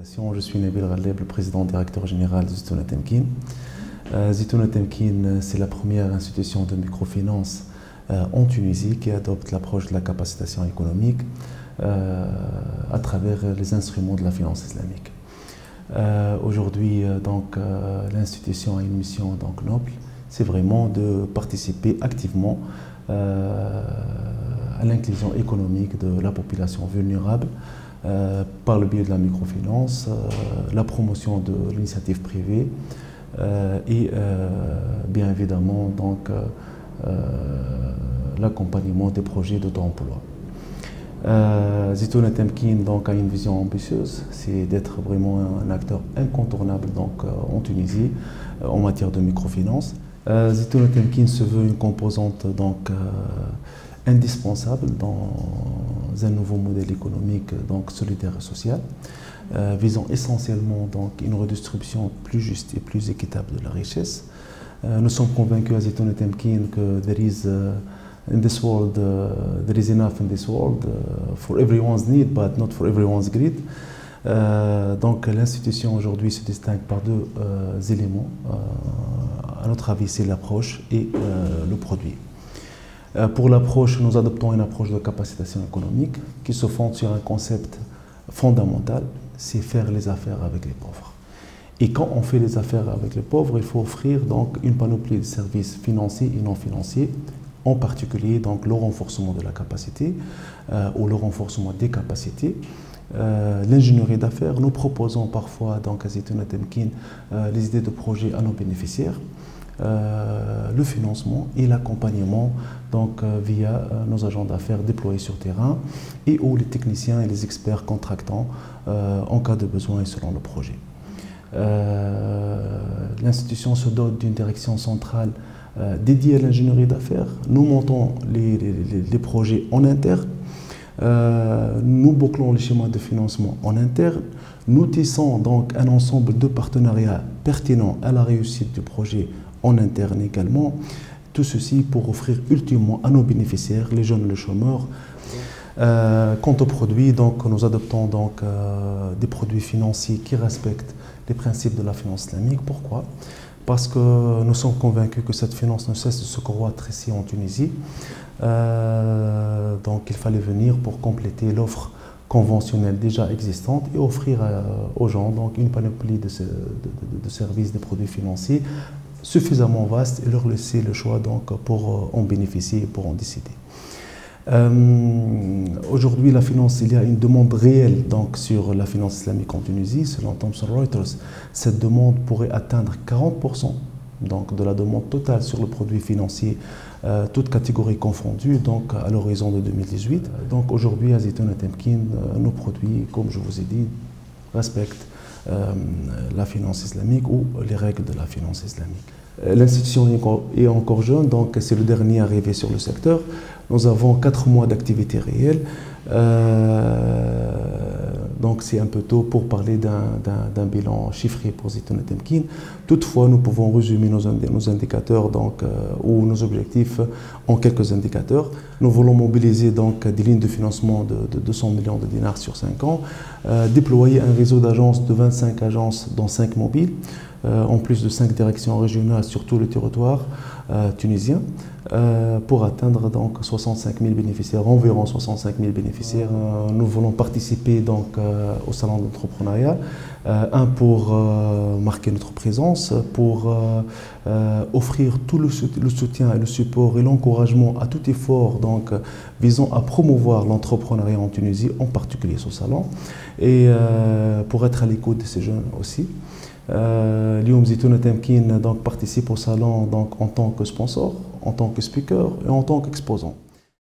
Je suis Nabil Ghalleb, le président directeur général de Zitouna Temkine. Zitouna Temkine, c'est la première institution de microfinance en Tunisie qui adopte l'approche de la capacitation économique à travers les instruments de la finance islamique. Aujourd'hui, l'institution a une mission noble, c'est vraiment de participer activement à l'inclusion économique de la population vulnérable par le biais de la microfinance, la promotion de l'initiative privée et bien évidemment l'accompagnement des projets d'auto-emploi. Zitouna Temkine a une vision ambitieuse, c'est d'être vraiment un acteur incontournable en Tunisie en matière de microfinance. Zitouna Temkine se veut une composante indispensable dans un nouveau modèle économique solidaire et social, visant essentiellement une redistribution plus juste et plus équitable de la richesse. Nous sommes convaincus à Zitouna Temkine que there is enough in this world for everyone's need, but not for everyone's greed. L'institution aujourd'hui se distingue par deux éléments. À notre avis, c'est l'approche et le produit. Pour l'approche, nous adoptons une approche de capacitation économique qui se fonde sur un concept fondamental, c'est faire les affaires avec les pauvres. Et quand on fait les affaires avec les pauvres, il faut offrir une panoplie de services financiers et non financiers, en particulier le renforcement de la capacité ou le renforcement des capacités. L'ingénierie d'affaires, nous proposons parfois à Zitouna Temkine les idées de projets à nos bénéficiaires, le financement et l'accompagnement via nos agents d'affaires déployés sur terrain et où les techniciens et les experts contractants en cas de besoin et selon le projet. L'institution se dote d'une direction centrale dédiée à l'ingénierie d'affaires. Nous montons les projets en interne. Nous bouclons les schémas de financement en interne. Nous tissons un ensemble de partenariats pertinents à la réussite du projet en interne également. Tout ceci pour offrir ultimement à nos bénéficiaires, les jeunes et les chômeurs. Quant aux produits, nous adoptons des produits financiers qui respectent les principes de la finance islamique. Pourquoi? Parce que nous sommes convaincus que cette finance ne cesse de se croître ici en Tunisie. Il fallait venir pour compléter l'offre conventionnelle déjà existante et offrir aux gens une panoplie de services, de produits financiers suffisamment vaste et leur laisser le choix pour en bénéficier et pour en décider. Aujourd'hui, il y a une demande réelle sur la finance islamique en Tunisie. Selon Thomson Reuters, cette demande pourrait atteindre 40% de la demande totale sur le produit financier, toutes catégories confondues, à l'horizon de 2018. Aujourd'hui, à Zitouna Temkine, nos produits, comme je vous ai dit, respectent la finance islamique ou les règles de la finance islamique. L'institution est encore jeune, c'est le dernier arrivé sur le secteur. Nous avons 4 mois d'activité réelle. C'est un peu tôt pour parler d'un bilan chiffré pour Zitouna Temkine. Toutefois, nous pouvons résumer nos indicateurs ou nos objectifs en quelques indicateurs. Nous voulons mobiliser des lignes de financement de 200 millions de dinars sur 5 ans, déployer un réseau d'agences de 25 agences dont 5 mobiles, en plus de 5 directions régionales sur tout le territoire tunisien, pour atteindre 65 000 bénéficiaires, environ 65 000 bénéficiaires. Nous voulons participer au salon de l'entrepreneuriat, pour marquer notre présence, pour offrir tout le soutien et le support et l'encouragement à tout effort visant à promouvoir l'entrepreneuriat en Tunisie, en particulier ce salon, et pour être à l'écoute de ces jeunes aussi. Zitouna Temkine participe au salon en tant que sponsor, en tant que speaker et en tant qu'exposant.